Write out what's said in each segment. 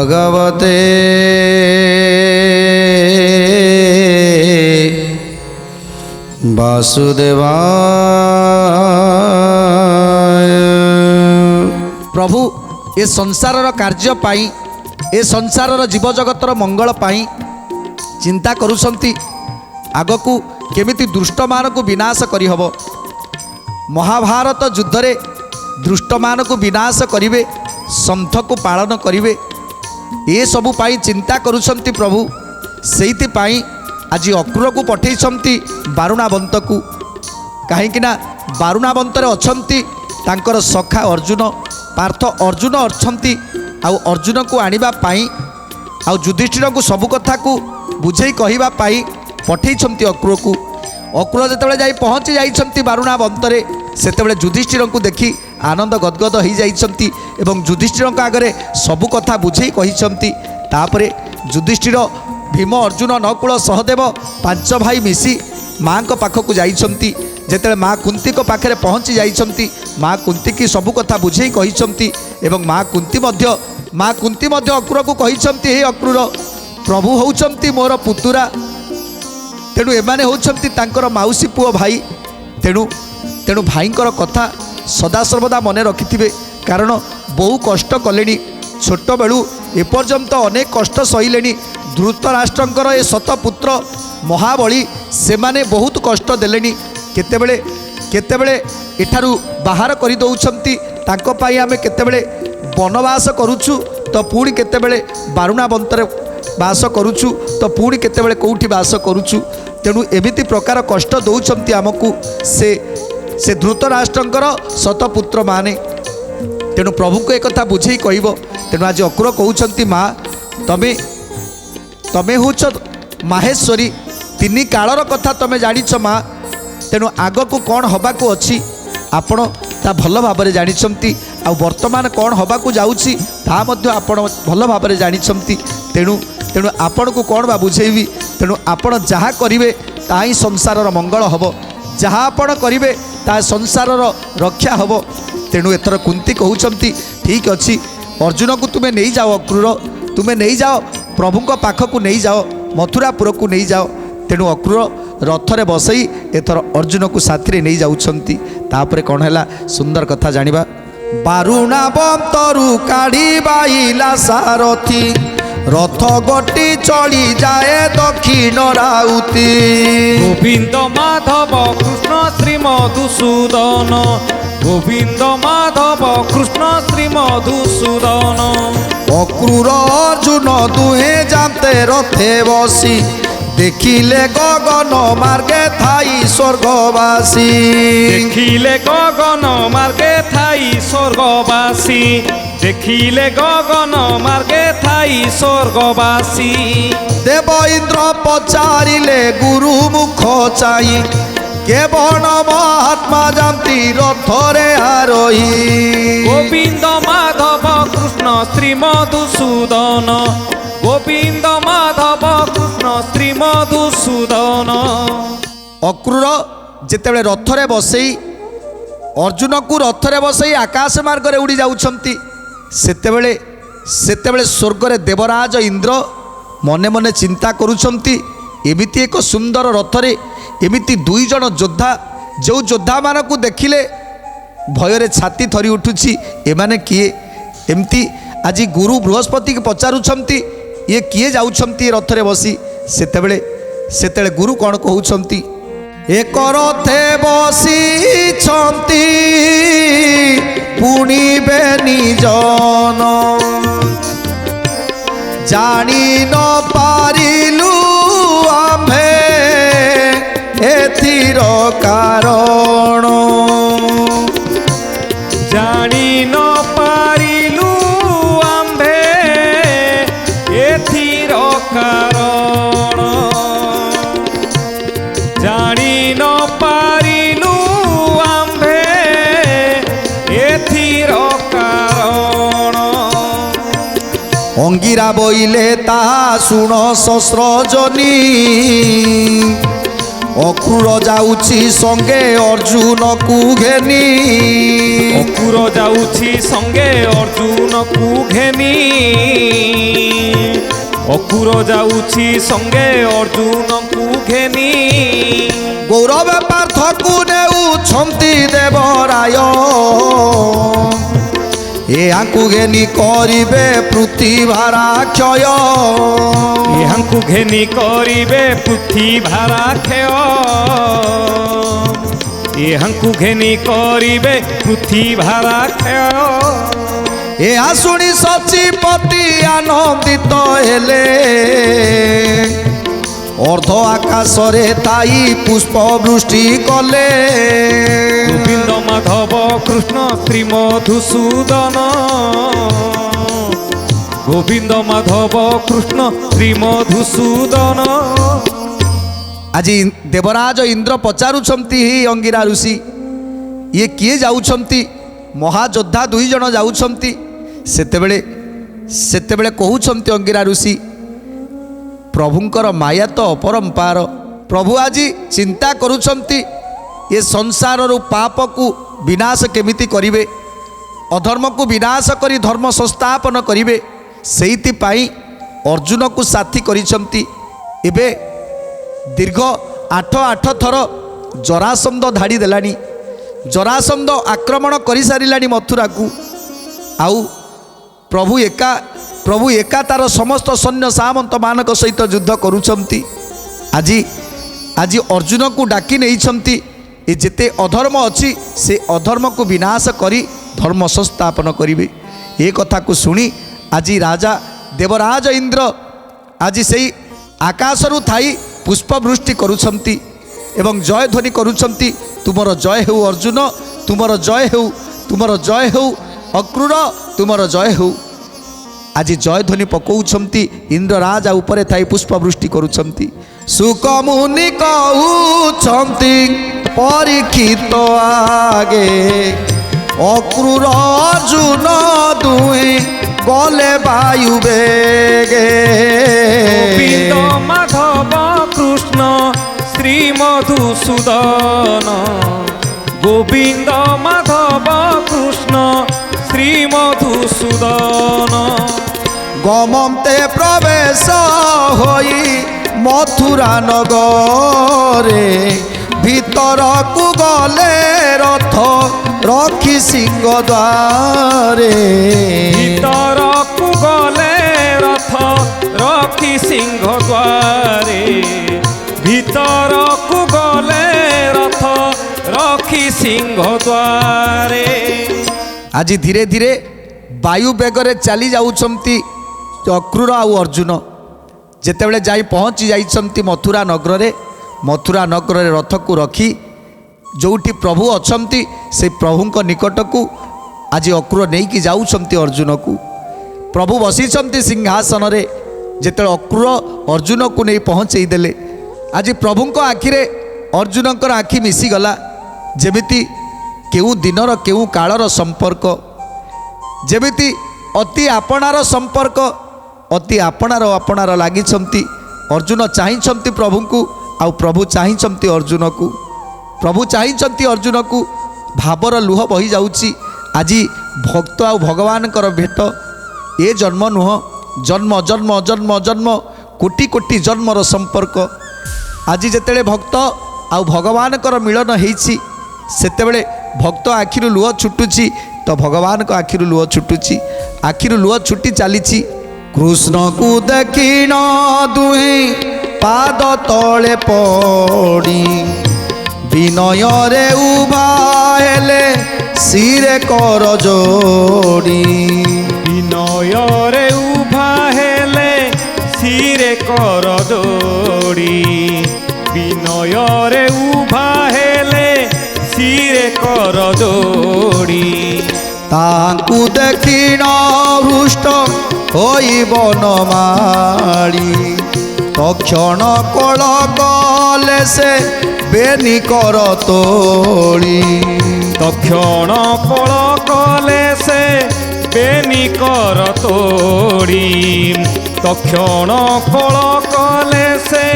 भगवते वासुदेवाय। प्रभु ए संसार कार्य पाई ए संसार जीवजगतर मंगल पाई चिंता करुछंती आगकू केमिति दुष्ट मान को विनाश करी हबो। महाभारत युद्ध रे दुष्ट मान को विनाश करिवे, संथ को पालन करिवे, ए सबु पाई चिंता करुछंती प्रभु। सेइति पाई आज अक्रूर को पठेइछंती बारुणावंत को, काहेकि ना बारुणावंत रे अछंती तांकर सखा अर्जुन, पार्थ अर्जुन अछंती। आउ अर्जुन को आनिबा पाई आउ युधिष्ठिर को सब कथा को बुझेई कहिबा पाई पठेइछंती अक्रूर को। अक्रूर जेतेबेले जाई पहुँची जाइछंती बारुणावंत रे, सेतेबेले युधिष्ठिर को देखि आनंद गदगद हो जाइछंती एवं युधिष्ठिर आगे सबु कथा बुझेई कहिछंती। तापरे युधिष्ठिर भीम अर्जुन नकुल सहदेव पांच भाई मिसी माँ को पाखक जाइछंती। जेतेबेले माँ कुंती को पाखरे पहुँची जाइछंती, माँ कुंती की सबु कथा बुझेई कहिछंती एवं माँ कुंती मध्य अक्रूर को कहिछंती, हे अक्रूर प्रभु होउछंती मोर पुतुरा, तेणु एमाने होउछंती तांकर माउसी पुओ भाई। तेणु भाईंकर कथा सदा सर्वदा मने रखिथिबे, कारण बहु कष्ट कलेनी छोट बेलू एपर्यंत अनेक कष्ट सहिलेनी। धृतराष्ट्रंकर ए शतपुत्र महाबली सेमाने बहुत कष्ट देलेनी। केतेबेले एठारू बाहर करि दउछंती, तांको पाई आमे केतेबेले वनवास करूछु तो पुणी केतेबेले बारुणावंतरे वास करूछु तो पुणी केतेबेले कोउठी वास करूछु। तेणु एमिति प्रकार कष्ट दउछंती आमकू से धृतराष्ट्रंकर शतपुत्र माने। तेणु प्रभु को एक कथा बुझेई कहब। तेणु आज अक्रूर कहउछंती माँ तमे होच माहेश्वरी, तीन कालर कथा तमे जानिछ माँ। तेणु आग को कौन हबाकू अच्छी आपण ता भल भाबरे जानिछंती, आ वर्तमान कौन हबाकू जाउछि ता मध्य आपण भल भाबरे जानिछंती। तेणु आपण को कौन बा बुझेइबी। तेणु आपण जहाँ करिवे ता ही संसारर मंगल हब, जहाँ आपण करिवे ता संसारर रक्षा हब। तेणु एथर कुंती कहउछंती ठीक अच्छी, अर्जुन को तुमे नहीं जाओ, अक्रूर तुमे नहीं जाओ, प्रभु को पाख को नहीं जाओ, मथुरापुर को नहीं जाओ। तेणु अक्रूर रथरे बसई एथर अर्जुन को साथी नहीं जाउछंती। तापरे कौन हैला सुंदर कथा जानिबा। बारुणावंतरु काढ़ी बाइला सारथी, रथ गटी चली जाए दक्षिण राउती। गोविंद माधव कृष्ण श्री मधुसूदन, गोविंद माधव कृष्ण श्री मधुसूदन। अक्रूर अर्जुन दुहे जाते रथे बसी, देखिले गगन मार्गे थाई स्वर्गवासी। देखिले गगन मार्गे थाई स्वर्गवासी, देखिले गगन मार्गे थाई स्वर्गवासी। देव इंद्र पचारिले गुरु मुख चाई, केवल महात्मा जामती रथरे आरोही। गोविंद माधव कृष्ण श्री मधुसूदन, गोविंद माधव कृष्ण श्री मधुसूदन। अक्रूर जेतेबेले रथरे बसई अर्जुन को रथरे बसई आकाश मार्ग रे उड़ी जाउछंती, सेतेबेले स्वर्ग रे देवराज इंद्र मने मने चिंता करुछंती, एमिति एक सुंदर रथरे एमिति दुई जन योद्धा, जो योद्धा मान को देखिले भୟରେ छाती थरी उठुछि, एमाने किए? एमती आज गुरु बृहस्पति के पचारुछंती ये किए जाउछंती रथरे बसी। सेतेबेले गुरु कौन कहउछंती, एक रथे बसी छंती पुणी बेनी जन, जानी न पारिलु आम्भे एथिर कारण। जानी न पारिलु आम्भे एथिर कारण, जानी न पारिलु आम्भे एथिर कारण। अंगिरा बोइले ता सुण शस्त्रजनी, अक्रूर जाउछि संगे अर्जुन को घेनी। अक्रूर जाउछि संगे अर्जुन को घेनी। ଅକୁର ଯାଉଛି ସଙ୍ଗେ ଅର୍ଜୁନକୁ ଘେନି ଗୌରବ ପାର୍ଥକୁ ନେଉଛନ୍ତି ଦେବରାୟ ଏହାଙ୍କୁ ଘେନି କରିବେ ପୃଥିଭାରା କ୍ଷୟ ଏହାଙ୍କୁ ଘେନି କରିବେ ପୃଥିଭାରା କ୍ଷୟ ଏହାଙ୍କୁ ଘେନି କରିବେ ପୃଥିଭାରା କ୍ଷୟ ଏହା ଶୁଣି ସଚିପତି ଆନନ୍ଦିତ ହେଲେ ଅର୍ଦ୍ଧ ଆକାଶରେ ଥାଇ ପୁଷ୍ପ ବୃଷ୍ଟି କଲେ ଗୋବିନ୍ଦ ମାଧବ କୃଷ୍ଣ ଶ୍ରୀ ମଧୁସୂଦନ ଗୋବିନ୍ଦ ମାଧବ କୃଷ୍ଣ ଶ୍ରୀ ମଧୁସୂଦନ ଆଜି ଦେବରାଜ ଇନ୍ଦ୍ର ପଚାରୁଛନ୍ତି ହି ଅଙ୍ଗିରା ଋଷି ଇଏ କିଏ ଯାଉଛନ୍ତି ମହାଯୋଦ୍ଧା ଦୁଇ ଜଣ ଯାଉଛନ୍ତି ସେତେବେଳେ କହୁଛନ୍ତି ଅଙ୍ଗିରା ଋଷି ପ୍ରଭୁଙ୍କର ମାୟା ତ ଅପରମ୍ପାର ପ୍ରଭୁ ଆଜି ଚିନ୍ତା କରୁଛନ୍ତି ଏ ସଂସାରରୁ ପାପକୁ ବିନାଶ କେମିତି କରିବେ ଅଧର୍ମକୁ ବିନାଶ କରି ଧର୍ମ ସଂସ୍ଥାପନ କରିବେ ସେଇଥିପାଇଁ ଅର୍ଜୁନକୁ ସାଥୀ କରିଛନ୍ତି ଏବେ ଦୀର୍ଘ 8 ଥର ଜରାସନ୍ଧ ଧାଡ଼ି ଦେଲାଣି ଜରାସନ୍ଧ ଆକ୍ରମଣ କରିସାରିଲାଣି ମଥୁରାକୁ ଆଉ ପ୍ରଭୁ ଏକା ତାର ସମସ୍ତ ସୈନ୍ୟ ସାମନ୍ତମାନଙ୍କ ସହିତ ଯୁଦ୍ଧ କରୁଛନ୍ତି ଆଜି ଅର୍ଜୁନକୁ ଡାକି ନେଇଛନ୍ତି ଏ ଯେତେ ଅଧର୍ମ ଅଛି ସେ ଅଧର୍ମକୁ ବିନାଶ କରି ଧର୍ମ ସଂସ୍ଥାପନ କରିବେ ଏ କଥାକୁ ଶୁଣି ଆଜି ଦେବରାଜ ଇନ୍ଦ୍ର ଆଜି ସେଇ ଆକାଶରୁ ଥାଇ ପୁଷ୍ପବୃଷ୍ଟି କରୁଛନ୍ତି ଏବଂ ଜୟଧ୍ୱନି କରୁଛନ୍ତି ତୁମର ଜୟ ହେଉ ଅର୍ଜୁନ ତୁମର ଜୟ ହେଉ ଅକ୍ରୁର ତୁମର ଜୟ ହେଉ ଆଜି ଜୟଧ୍ୱନି ପକାଉଛନ୍ତି ଇନ୍ଦ୍ର ରାଜା ଉପରେ ଥାଇ ପୁଷ୍ପବୃଷ୍ଟି କରୁଛନ୍ତି ସୁକମୁନି କହୁଛନ୍ତି ପରୀକ୍ଷିତ ଆଗେ ଅକ୍ରୁର ଅର୍ଜୁନ ଦୁହେଁ ଗଲେ ବାୟୁ ବେগে ଗୋବିନ୍ଦ ମାଧବ କୃଷ୍ଣ ଶ୍ରୀ ମଧୁସୂଦନ ଗୋବିନ୍ଦ ମାଧବ କୃଷ୍ଣ ଶ୍ରୀ ମଧୁସୂଦନ ଗମନ୍ତେ ପ୍ରବେଶ ହୋଇ ମଥୁରା ନଗରେ ଭିତରକୁ ଗଲେ ରଥ ରଖି ସିଂହ ଦ୍ୱାରେ ଭିତରକୁ ଗଲେ ରଥ ରଖି ସିଂହ ଦ୍ୱାରେ ଭିତରକୁ ଗଲେ ରଥ ରଖି ସିଂହ ଦ୍ୱାରେ ଆଜି ଧୀରେ ଧୀରେ ବାୟୁ ବେଗରେ ଚାଲି ଯାଉଛନ୍ତି ଅକ୍ରୁର ଆଉ ଅର୍ଜୁନ ଯେତେବେଳେ ଯାଇ ପହଞ୍ଚି ଯାଇଛନ୍ତି ମଥୁରା ନଗରରେ ରଥକୁ ରଖି ଯେଉଁଠି ପ୍ରଭୁ ଅଛନ୍ତି ସେ ପ୍ରଭୁଙ୍କ ନିକଟକୁ ଆଜି ଅକ୍ରୁର ନେଇକି ଯାଉଛନ୍ତି ଅର୍ଜୁନକୁ ପ୍ରଭୁ ବସିଛନ୍ତି ସିଂହାସନରେ ଯେତେବେଳେ ଅକ୍ରୁର ଅର୍ଜୁନକୁ ନେଇ ପହଞ୍ଚେଇ ଦେଲେ ଆଜି ପ୍ରଭୁଙ୍କ ଆଖିରେ ଅର୍ଜୁନଙ୍କର ଆଖି ମିଶିଗଲା ଯେମିତି କେଉଁ ଦିନର କେଉଁ କାଳର ସମ୍ପର୍କ ଯେମିତି ଅତି ଆପଣାର ସମ୍ପର୍କ ଅତି ଆପଣାର ଲାଗିଛନ୍ତି ଅର୍ଜୁନ ଚାହିଁଛନ୍ତି ପ୍ରଭୁଙ୍କୁ ଆଉ ପ୍ରଭୁ ଚାହିଁଛନ୍ତି ଅର୍ଜୁନକୁ ଭାବର ଲୁହ ବହି ଯାଉଛି ଆଜି ଭକ୍ତ ଆଉ ଭଗବାନଙ୍କର ଭେଟ ଏ ଜନ୍ମ ନୁହଁ ଜନ୍ମ କୋଟି କୋଟି ଜନ୍ମର ସମ୍ପର୍କ ଆଜି ଯେତେବେଳେ ଭକ୍ତ ଆଉ ଭଗବାନଙ୍କର ମିଳନ ହେଇଛି ସେତେବେଳେ ଭକ୍ତ ଆଖିରୁ ଲୁହ ଛୁଟୁଛି ତ ଭଗବାନଙ୍କ ଆଖିରୁ ଲୁହ ଛୁଟୁଛି ଆଖିରୁ ଲୁହ ଛୁଟି ଚାଲିଛି କୃଷ୍ଣକୁ ଦେଖିନ ଦୁହେଁ ପାଦ ତଳେ ପଡ଼ି ବିନୟରେ ଉଭା ହେଲେ ଶିରେ କର ଯୋଡ଼ି ବିନୟରେ ଉଭା ହେଲେ ଶିରେ କର ଯୋଡ଼ି ବିନୟରେ ଉଭା ହେଲେ ଶିରେ କର ଯୋଡ଼ି ତାଙ୍କୁ ଦେଖିନ ହୃଷ୍ଟ ହୋଇ ବନମାଳି ତକ୍ଷଣ କଳ କଲେ ସେ ବେନି କର ତୋଳି ତକ୍ଷଣ କଳ କଲେ ସେ ବେନି କର ତୋଡ଼ି ତକ୍ଷଣ କଳ କଲେ ସେ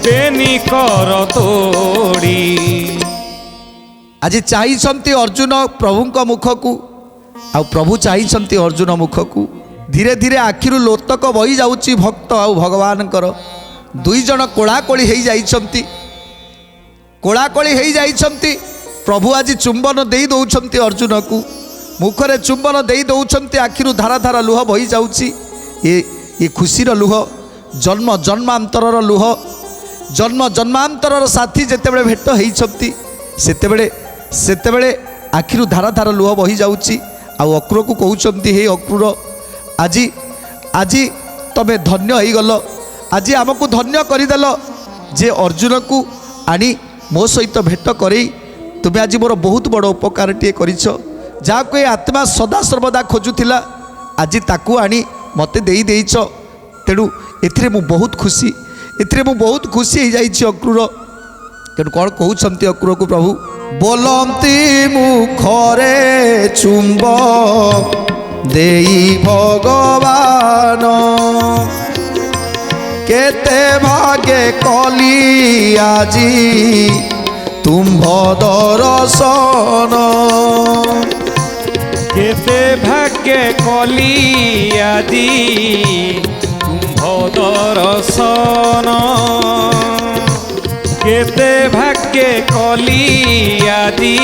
ବେନି କର ତୋଡ଼ି ଆଜି ଚାହିଁଛନ୍ତି ଅର୍ଜୁନ ପ୍ରଭୁଙ୍କ ମୁଖକୁ ଆଉ ପ୍ରଭୁ ଚାହିଁଛନ୍ତି ଅର୍ଜୁନ ମୁଖକୁ ଧୀରେ ଧୀରେ ଆଖିରୁ ଲୋତକ ବହି ଯାଉଛି ଭକ୍ତ ଆଉ ଭଗବାନଙ୍କର। ଦୁଇ ଜଣ କୋଳାକୋଳି ହେଇଯାଇଛନ୍ତି, କୋଳାକୋଳି ହେଇଯାଇଛନ୍ତି। ପ୍ରଭୁ ଆଜି ଚୁମ୍ବନ ଦେଇ ଦେଉଛନ୍ତି ଅର୍ଜୁନକୁ, ମୁଖରେ ଚୁମ୍ବନ ଦେଇ ଦେଉଛନ୍ତି, ଆଖିରୁ ଧାରା ଧାରା ଲୁହ ବହି ଯାଉଛି। ଏ ଖୁସିର ଲୁହ, ଜନ୍ମ ଜନ୍ମାନ୍ତରର ଲୁହ, ଜନ୍ମ ଜନ୍ମାନ୍ତରର ସାଥୀ ଯେତେବେଳେ ଭେଟ ହେଇଛନ୍ତି ସେତେବେଳେ ଆଖିରୁ ଧାରା ଧାରା ଲୁହ ବହି ଯାଉଛି। ଆଉ ଅକ୍ରୁରକୁ କହୁଛନ୍ତି, ହେ ଅକ୍ରୁର, ଆଜି ତମେ ଧନ୍ୟ ହେଇଗଲ, ଆଜି ଆମକୁ ଧନ୍ୟ କରିଦେଲ ଯେ ଅର୍ଜୁନକୁ ଆଣି ମୋ ସହିତ ଭେଟ କରେଇ ତୁମେ ଆଜି ମୋର ବହୁତ ବଡ଼ ଉପକାରଟିଏ କରିଛ। ଯାହାକୁ ଏ ଆତ୍ମା ସଦାସର୍ବଦା ଖୋଜୁଥିଲା ଆଜି ତାକୁ ଆଣି ମୋତେ ଦେଇଛ। ତେଣୁ ଏଥିରେ ମୁଁ ବହୁତ ଖୁସି ହେଇଯାଇଛି ଅକ୍ରୁର। ତେଣୁ କ'ଣ କହୁଛନ୍ତି ଅକ୍ରୁରକୁ ପ୍ରଭୁ? ବୋଲନ୍ତି ମୁଖରେ ଚୁମ୍ବ ଦେଇ ଭଗବାନ, କେତେ ଭାଗେ କଲି ଆଜି ତୁମ୍ଭ ଦର୍ଶନ। কেতে ভাগ্যে কলি আদি তুম্ভ দর্শন, কেতে ভাগ্যে কলি আদি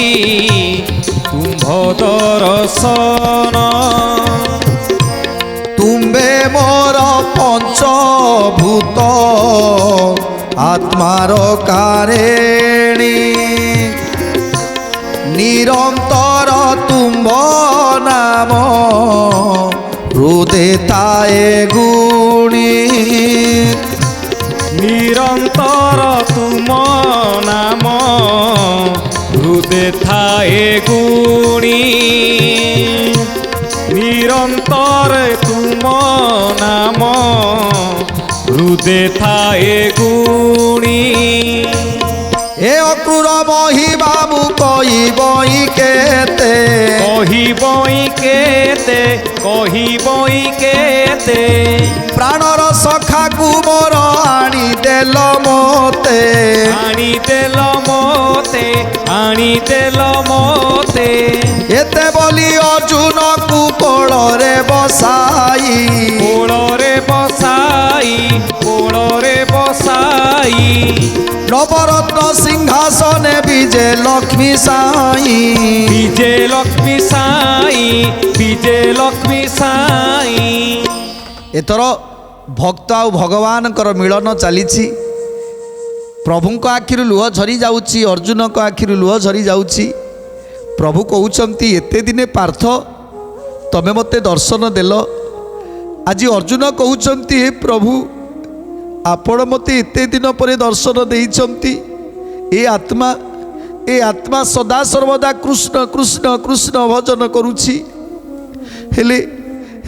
তুম্ভ দর্শন। তুম্বে মোর পঞ্চভূত আত্মার কারেণী, নিরন্তর তুম্ভ নাম হৃদে তায়ে গুণী। নিরন্তর তুম নাম হৃদে থায়ে গুণী, নিরন্তর তুম নাম হৃদে থায়ে গুণী। এ অক্রূর মহিমামু কহিবই কেতে, কহিবই কেতে, কহিবই কেতে, প্রাণর সখাকু মোর আনিদেল মতে, আনিদেল মতে, আনিদেল মতে। এতে বলি অর্জুনকু কোଳରେ বসাই, কোଳରେ বসাই, কোଳରେ বসাই, নবরত্ন সিংহাসনে বিজে লক্ষ্মী সাই, বিজে লক্ষ্মী সাই, বিজে লক্ষ্মী সাই। ଏଥର ଭକ୍ତ ଆଉ ଭଗବାନଙ୍କର ମିଳନ ଚାଲିଛି। ପ୍ରଭୁଙ୍କ ଆଖିରୁ ଲୁହ ଝରି ଯାଉଛି, ଅର୍ଜୁନଙ୍କ ଆଖିରୁ ଲୁହ ଝରି ଯାଉଛି। ପ୍ରଭୁ କହୁଛନ୍ତି, ଏତେ ଦିନେ ପାର୍ଥ ତମେ ମୋତେ ଦର୍ଶନ ଦେଲ। ଆଜି ଅର୍ଜୁନ କହୁଛନ୍ତି, ହେ ପ୍ରଭୁ, ଆପଣ ମୋତେ ଏତେ ଦିନ ପରେ ଦର୍ଶନ ଦେଇଛନ୍ତି। ଏ ଆତ୍ମା ସଦାସର୍ବଦା କୃଷ୍ଣ କୃଷ୍ଣ କୃଷ୍ଣ ଭଜନ କରୁଛି,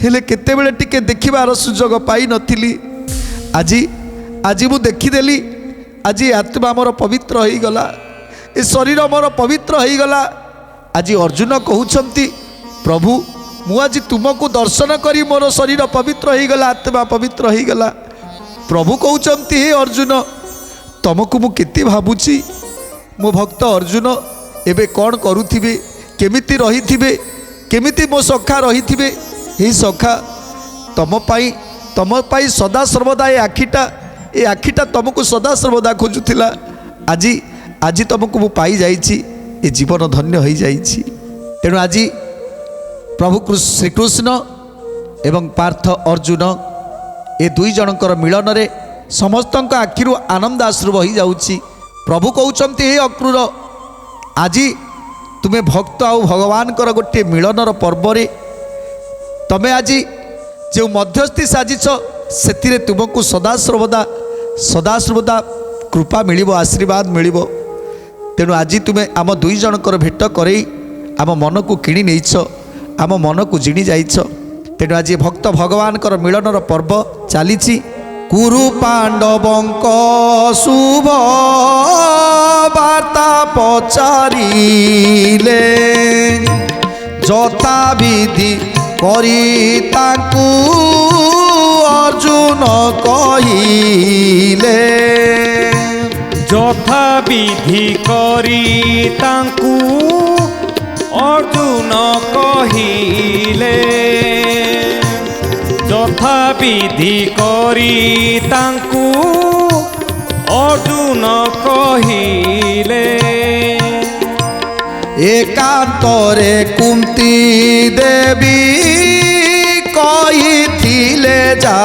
ହେଲେ କେତେବେଳେ ଟିକେ ଦେଖିବାର ସୁଯୋଗ ପାଇନଥିଲି। ଆଜି ମୁଁ ଦେଖିଦେଲି। ଆଜି ଆତ୍ମା ମୋର ପବିତ୍ର ହେଇଗଲା, ଏ ଶରୀର ମୋର ପବିତ୍ର ହେଇଗଲା। ଆଜି ଅର୍ଜୁନ କହୁଛନ୍ତି, ପ୍ରଭୁ, ମୁଁ ଆଜି ତୁମକୁ ଦର୍ଶନ କରି ମୋର ଶରୀର ପବିତ୍ର ହେଇଗଲା, ଆତ୍ମା ପବିତ୍ର ହେଇଗଲା। ପ୍ରଭୁ କହୁଛନ୍ତି, ହେ ଅର୍ଜୁନ, ତମକୁ ମୁଁ କେତେ ଭାବୁଛି। ମୋ ଭକ୍ତ ଅର୍ଜୁନ ଏବେ କ'ଣ କରୁଥିବେ, କେମିତି ରହିଥିବେ, କେମିତି ମୋ ସଖା ରହିଥିବେ। ଏହି ସଖା ତମ ପାଇଁ ସଦାସର୍ବଦା ଏ ଆଖିଟା ତମକୁ ସଦାସର୍ବଦା ଖୋଜୁଥିଲା। ଆଜି ତମକୁ ମୁଁ ପାଇଯାଇଛି, ଏ ଜୀବନ ଧନ୍ୟ ହୋଇଯାଇଛି। ତେଣୁ ଆଜି ପ୍ରଭୁ ଶ୍ରୀକୃଷ୍ଣ ଏବଂ ପାର୍ଥ ଅର୍ଜୁନ ଏ ଦୁଇ ଜଣଙ୍କର ମିଳନରେ ସମସ୍ତଙ୍କ ଆଖିରୁ ଆନନ୍ଦ ଆଶ୍ରୁ ବହିଯାଉଛି। ପ୍ରଭୁ କହୁଛନ୍ତି, ହେ ଅକ୍ରୂର, ଆଜି ତୁମେ ଭକ୍ତ ଆଉ ଭଗବାନଙ୍କର ଗୋଟିଏ ମିଳନର ପର୍ବରେ ତମେ ଆଜି ଯେଉଁ ମଧ୍ୟସ୍ଥି ସାଜିଛ, ସେଥିରେ ତୁମକୁ ସଦାସର୍ବଦା କୃପା ମିଳିବ, ଆଶୀର୍ବାଦ ମିଳିବ। ତେଣୁ ଆଜି ତୁମେ ଆମ ଦୁଇ ଜଣଙ୍କର ଭେଟ କରେଇ ଆମ ମନକୁ କିଣି ନେଇଛ, ଆମ ମନକୁ ଜିଣି ଯାଇଛ। ତେଣୁ ଆଜି ଭକ୍ତ ଭଗବାନଙ୍କର ମିଳନର ପର୍ବ ଚାଲିଛି। কুরু পাণ্ডবঙ্ক শুভ বার্তা পচারিলে, যথাবিধি করি তাকু অর্জুন কহিলে, যথাবিধি করি তাঙ্কু অর্জুন কহিলে, ବିଧି କରି ତାଙ୍କୁ ଅର୍ଜୁନ କହିଲେ। ଏକାନ୍ତରେ କୁନ୍ତି ଦେବୀ କହିଥିଲେ ଯା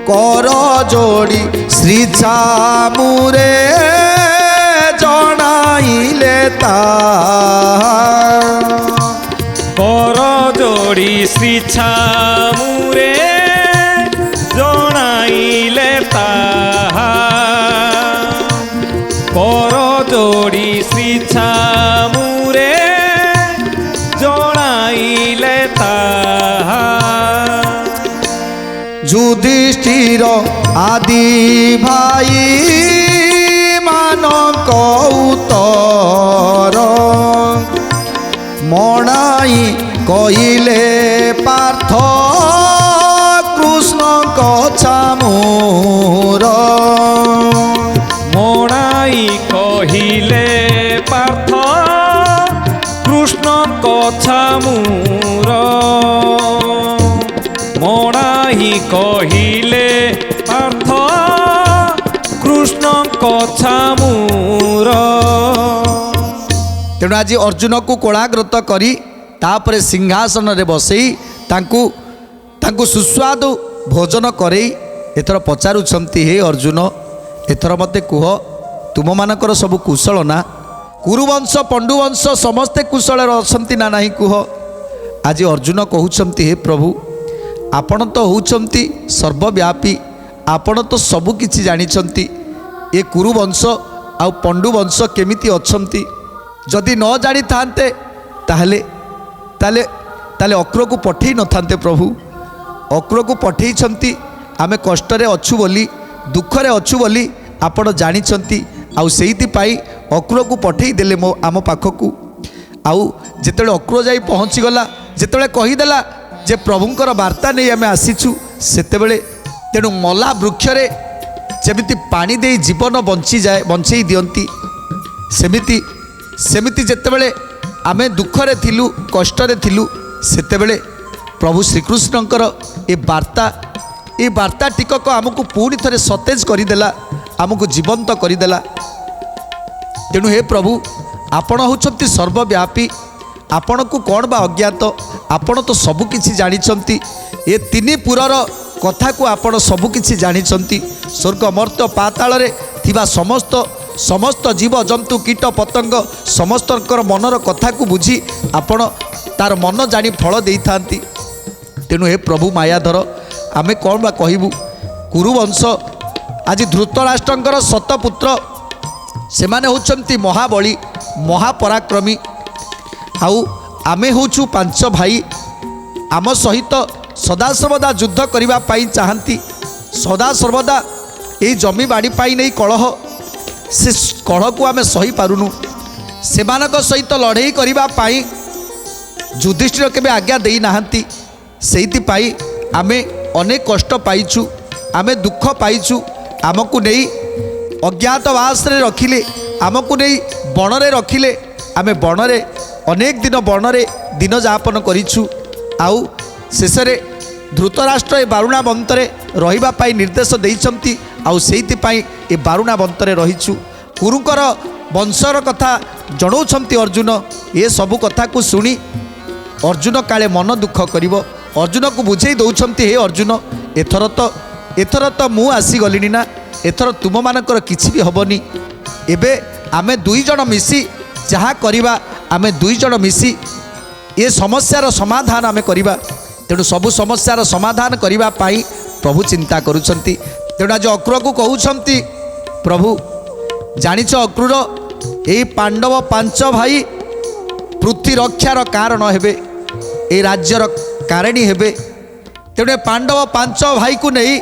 କର ଯୋଡ଼ି ଶ୍ରୀ ଛାମୁରେ ଜଣାଇଲେ ତା କର ଯୋଡ଼ି ଶ୍ରୀ ଛାମୁରେ ଜଣାଇଲେ ତାହା କର ଯୋଡ଼ି ଶ୍ରୀ ଛାମୁରେ ଜଣାଇଲେ ତାହା ଯୁଧିଷ୍ଠିର ଆଦି ଭାଇ ମାନଙ୍କ ଉତ୍ତର ମଣାଇ କହିଲେ ପାର୍ଥ କୃଷ୍ଣଙ୍କ ଛାମୁର ମଣାଇ କହିଲେ ପାର୍ଥ କୃଷ୍ଣଙ୍କ ଛାମୁର ମଣାଇ କହିଲେ ପାର୍ଥ କୃଷ୍ଣଙ୍କ ଛାମୁର। ତେଣୁ ଆଜି ଅର୍ଜୁନକୁ କୋଳାଗ୍ରତ କରି ତାପରେ ସିଂହାସନରେ ବସେଇ ତାଙ୍କୁ ସୁସ୍ୱାଦୁ ଭୋଜନ କରେଇ ଏଥର ପଚାରୁଛନ୍ତି, ହେ ଅର୍ଜୁନ, ଏଥର ମୋତେ କୁହ ତୁମମାନଙ୍କର ସବୁ କୁଶଳ ନା? କୁରୁବଂଶ ପଣ୍ଡୁବଂଶ ସମସ୍ତେ କୁଶଳରେ ଅଛନ୍ତି ନା ନାହିଁ କୁହ। ଆଜି ଅର୍ଜୁନ କହୁଛନ୍ତି, ହେ ପ୍ରଭୁ, ଆପଣ ତ ହେଉଛନ୍ତି ସର୍ବବ୍ୟାପୀ, ଆପଣ ତ ସବୁ କିଛି ଜାଣିଛନ୍ତି। ଏ କୁରୁବଂଶ ଆଉ ପଣ୍ଡୁବଂଶ କେମିତି ଅଛନ୍ତି? ଯଦି ନ ଜାଣିଥାନ୍ତେ ତାହେଲେ ତାହେଲେ ତାହେଲେ ଅକ୍ରକୁ ପଠେଇ ନଥାନ୍ତେ ପ୍ରଭୁ। ଅକ୍ରକୁ ପଠେଇଛନ୍ତି, ଆମେ କଷ୍ଟରେ ଅଛୁ ବୋଲି, ଦୁଃଖରେ ଅଛୁ ବୋଲି ଆପଣ ଜାଣିଛନ୍ତି, ଆଉ ସେଇଥିପାଇଁ ଅକ୍ରକୁ ପଠେଇ ଦେଲେ ଆମ ପାଖକୁ। ଆଉ ଯେତେବେଳେ ଅକ୍ର ଯାଇ ପହଞ୍ଚିଗଲା, ଯେତେବେଳେ କହିଦେଲା ଯେ ପ୍ରଭୁଙ୍କର ବାର୍ତ୍ତା ନେଇ ଆମେ ଆସିଛୁ, ସେତେବେଳେ ତେଣୁ ମଲା ବୃକ୍ଷରେ ଯେମିତି ପାଣି ଦେଇ ଜୀବନ ବଞ୍ଚେଇ ଦିଅନ୍ତି, ସେମିତି ଯେତେବେଳେ ଆମେ ଦୁଃଖରେ ଥିଲୁ, କଷ୍ଟରେ ଥିଲୁ, ସେତେବେଳେ ପ୍ରଭୁ ଶ୍ରୀକୃଷ୍ଣଙ୍କର ଏ ବାର୍ତ୍ତା ଟିକକ ଆମକୁ ପୁଣି ଥରେ ସତେଜ କରିଦେଲା, ଆମକୁ ଜୀବନ୍ତ କରିଦେଲା। ତେଣୁ ହେ ପ୍ରଭୁ, ଆପଣ ହେଉଛନ୍ତି ସର୍ବବ୍ୟାପୀ, ଆପଣଙ୍କୁ କ'ଣ ବା ଅଜ୍ଞାତ? ଆପଣ ତ ସବୁକିଛି ଜାଣିଛନ୍ତି। ଏ ତିନି ପୁରର କଥାକୁ ଆପଣ ସବୁକିଛି ଜାଣିଛନ୍ତି। ସ୍ୱର୍ଗ ମର୍ତ୍ତ୍ୟ ପାତାଳରେ ଥିବା ସମସ୍ତ ଜୀବଜନ୍ତୁ କୀଟ ପତଙ୍ଗ ସମସ୍ତଙ୍କର ମନର କଥାକୁ ବୁଝି ଆପଣ ତାର ମନ ଜାଣି ଫଳ ଦେଇଥାନ୍ତି। ତେଣୁ ହେ ପ୍ରଭୁ ମାୟାଧର, ଆମେ କ'ଣ ବା କହିବୁ? କୁରୁବଂଶ ଆଜି ଧୃତରାଷ୍ଟ୍ରଙ୍କର ଶତପୁତ୍ର, ସେମାନେ ହେଉଛନ୍ତି ମହାବଳୀ, ମହାପରାକ୍ରମୀ, ଆଉ ଆମେ ହେଉଛୁ 5 ଭାଇ। ଆମ ସହିତ ସଦାସର୍ବଦା ଯୁଦ୍ଧ କରିବା ପାଇଁ ଚାହାନ୍ତି, ସଦାସର୍ବଦା ଏଇ ଜମିବାଡ଼ି ପାଇଁ ନେଇ କଳହ, ସେ କଳହକୁ ଆମେ ସହିପାରୁନୁ। ସେମାନଙ୍କ ସହିତ ଲଢ଼େଇ କରିବା ପାଇଁ ଯୁଧିଷ୍ଠିର କେବେ ଆଜ୍ଞା ଦେଇନାହାନ୍ତି। ସେଇଥିପାଇଁ ଆମେ ଅନେକ କଷ୍ଟ ପାଇଛୁ, ଆମେ ଦୁଃଖ ପାଇଛୁ। ଆମକୁ ନେଇ ଅଜ୍ଞାତବାସରେ ରଖିଲେ, ଆମକୁ ନେଇ ବଣରେ ରଖିଲେ, ଆମେ ବଣରେ ଅନେକ ଦିନ ବଣରେ ଦିନ ଯାପନ କରିଛୁ। ଆଉ ଶେଷରେ ଧୃତରାଷ୍ଟ୍ର ଏ ବାରୁଣା ବନ୍ତରେ ରହିବା ପାଇଁ ନିର୍ଦ୍ଦେଶ ଦେଇଛନ୍ତି, ଆଉ ସେଇଥିପାଇଁ ଏ ବାରୁଣା ବନ୍ତରେ ରହିଛୁ। କୁରୁଙ୍କର ବଂଶର କଥା ଜଣାଉଛନ୍ତି ଅର୍ଜୁନ। ଏ ସବୁ କଥାକୁ ଶୁଣି ଅର୍ଜୁନ କାଳେ ମନ ଦୁଃଖ କରିବ। ଅର୍ଜୁନକୁ ବୁଝେଇ ଦେଉଛନ୍ତି, ହେ ଅର୍ଜୁନ, ଏଥର ତ ମୁଁ ଆସିଗଲିଣି ନା, ଏଥର ତୁମମାନଙ୍କର କିଛି ବି ହେବନି। ଏବେ ଆମେ 2 ଜଣ ମିଶି ଯାହା କରିବା, ଆମେ 2 ଜଣ ମିଶି ଏ ସମସ୍ୟାର ସମାଧାନ ଆମେ କରିବା। ତେଣୁ ସବୁ ସମସ୍ୟାର ସମାଧାନ କରିବା ପାଇଁ ପ୍ରଭୁ ଚିନ୍ତା କରୁଛନ୍ତି। ତେଣୁ ଆଜି ଅକ୍ରୁରକୁ କହୁଛନ୍ତି, ପ୍ରଭୁ ଜାଣିଛ ଅକ୍ରୁର, ଏଇ ପାଣ୍ଡବ 5 ଭାଇ ପୃଥ୍ୱୀ ରକ୍ଷାର କାରଣ ହେବେ, এই রাজ্যর কারণী হেবে। তেণু এ পাণ্ডব 5 ভাইকু নেই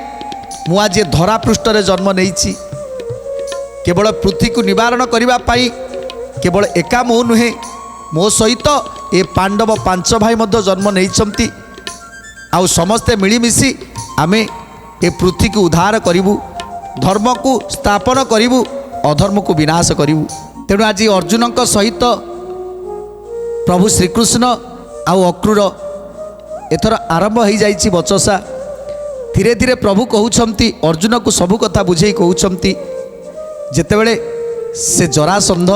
মু আজ ধরা পৃষ্ঠরে জন্ম নেইছি। কেবল পৃথ্বীকে নিবারণ করিবা পাই কেবল একা মু নুহে, মো সহিত এ পাণ্ডব 5 ভাই মধ্য জন্ম নেইছন্তি। আউ সমস্তে মিলিমিশি আমি এ পৃথ্বীকে উদ্ধার করিবু, ধর্মকু স্থাপন করিবু, অধর্মকু বিনাশ করিবু। তেণু আজ অর্জুনଙ୍କ সহিত প্রভু শ্রীকৃষ্ণ আউ অক্রূর एथर आरंभ हो जाइछि बचसा। धीरे धीरे प्रभु कहउछंती अर्जुन को सबु कथा बुझेई कहउछंती जेतेबेले से जरासंध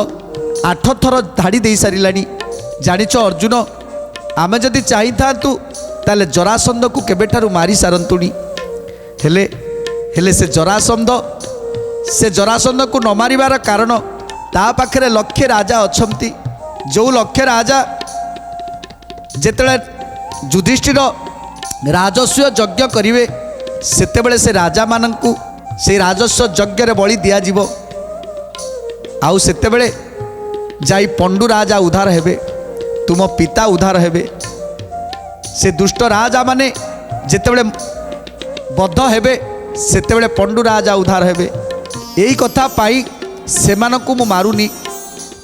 8 थर धाड़ी दे सारिलानी। जानिଛ अर्जुन आमे जदि चाहि थांतु ताले जरासंध को केबेठारु मारी सारंतुनी। हेले हेले से जरासंध को न मारिबार कारण ता पाखरे लक्ष्य राजा अछंती। जो लक्ष्य राजा जेतेबेले युधिष्ठिर राजस्व यज्ञ करिवे सेतेबेले से राजा माननकु से राजस्व यज्ञ रे बलि दिया जीवो। आउ सेतेबेले जाई पंडु राजा उद्धार हेबे, तुम पिता उद्धार हेबे। से दुष्ट राजा माने जेतेबेले बद्ध हेबे सेतेबेले पंडु राजा उद्धार हेबे। यही कथा पाई सेमानकु मु मारुनी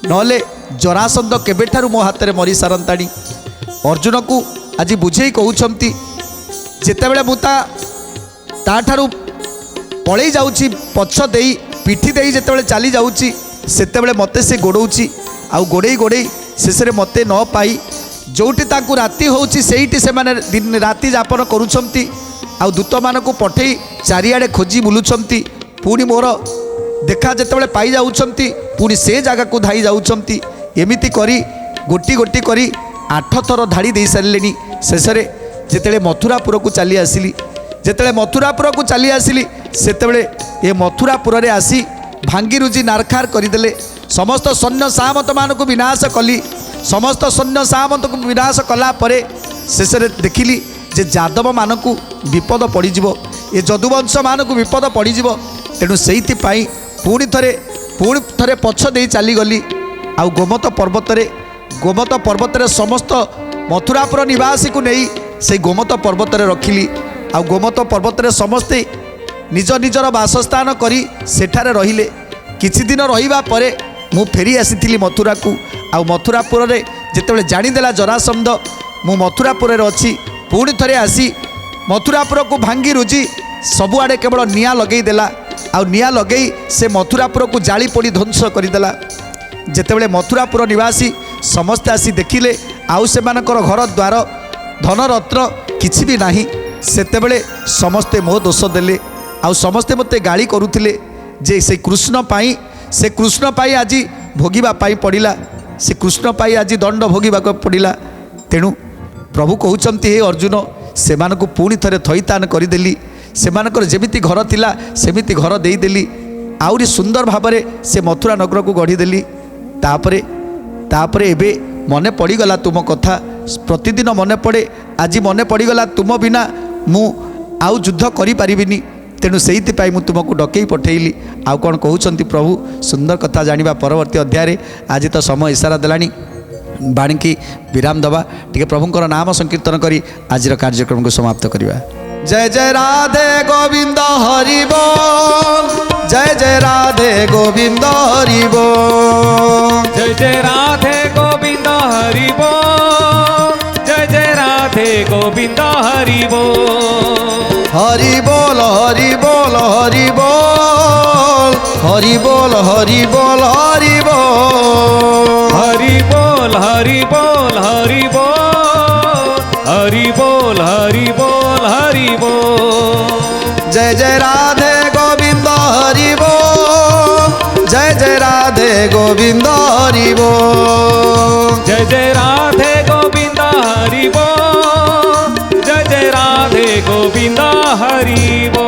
नले जरासंध केबेठारु मो हाथ रे मरी सारंतानी। अर्जुन को आज बुझेई कहउछंती जेतेबेले मु ताठारु पळेई जाउची पछ देई पिठी देई जेतेबेले चली जाउची सेतेबेले मते से गोड़ौची आउ गोड़ेई गोड़ेई शेष रे मते न पाई जोटी ताकू राति होउची सेईटी से माने दिन राति यापन करूछंती। आउ दूत मानकु पठेई चारिआडे खोजी बुलुछंती। पुणी मोर देखा जेतेबेले पाई जाउछंती पुणी से जगह को धाई जाउछंती। एमिति करी गोटी गोटी करी 8 थर धाड़ी दे सारिलेनी। शेष रे जेतेबेले मथुरापुर को चली आसिली जेतेबेले मथुरापुर को चली आसिली सेतेबेले ए मथुरापुर रे आसी भांगी रुजी नारखार करदेले। समस्त सैन्य सामंत मान को विनाश कली। समस्त सैन्य सामंत को विनाश कला परे शेष रे देखिली जे यादव मान को विपद पड़ीजिवो, ए यदुवंश मान को विपद पड़ीजिवो। तेणु सेइथि पाई पुणी थरे पछ दे चली गली। आउ गोमत पर्वत रे समस्त मथुरापुर निवासी को नहीं से गोमत पर्वत रे रखिली। आउ गोमत पर्वत रे समस्ते निज निजर बासस्थान करी सेठारे रहिले। किछि दिन रहिबा परे मु फेरी आसीथिली मथुरा को। आउ मथुरापुर रे जेतेबेले जानिदेला जरासंध मु मथुरापुर रे अछि पुणी थरे आसी मथुरापुर को भांगी रुजी सबुआडे केवल निया लगेई देला। आउ निया लगेई से मथुरापुर को जाली पोड़ी ध्वंस करदेला। जेतेबेले मथुरापुर निवासी समस्ते आसी देखिले आउ सेमानकर घर द्वार धन रत्न किछि भी नाही। सेतेबेले समस्ते मो दोष देले। आउ समस्ते मते गाली करुथिले जे से कृष्ण पाई आज भोगिबा पाई पड़िला। से कृष्ण पाई आज दंड भोगिबा पड़िला। तेणु प्रभु कहउचंती हे अर्जुन सेमानकु पुणी थरे थईतान करदेली। सेमानकर जेमिति घर थिला सेमिति घर देईदेली। आउरी सुंदर भाबरे से मथुरा नगर को गढ़ीदेली। तापरे एबे मने पड़ीगला तुम कथा। प्रतिदिन मने पड़े, आज मने पड़ीगला तुम बिना मु आउ युद्ध करि परिबिनी। तेणु सेइथिपाई मु तुमको डकेई पठेइली। आउ कौन कहउचंती प्रभु सुंदर कथा जानिबा परवर्ती अध्याय। आज तो समय इशारा देलानी बाणी की विराम दबा। टिके प्रभुंकर नाम संकीर्तन करी आजिर कार्यक्रम को समाप्त करिबा। जय जय राधे गोविंद हरि बोल। जय जय राधे गोविंद हरि बोल। जय जय राधे गोविंद हरि बोल। जय जय राधे गोविंद हरि बोल। हरि बोल हरि बोल हरि बोल हरि बोल हरि बोल हरि बोल हरि बोल हरि बोल हरि बोल हरि बोल हरि बोल हरि बोल। जय जय राधे गोविंद हरि बोल। जय जय राधे गोविंद हरि बोल। जय जय राधे गोविंद हरि बोल। जय जय राधे गोविंद हरि बोल।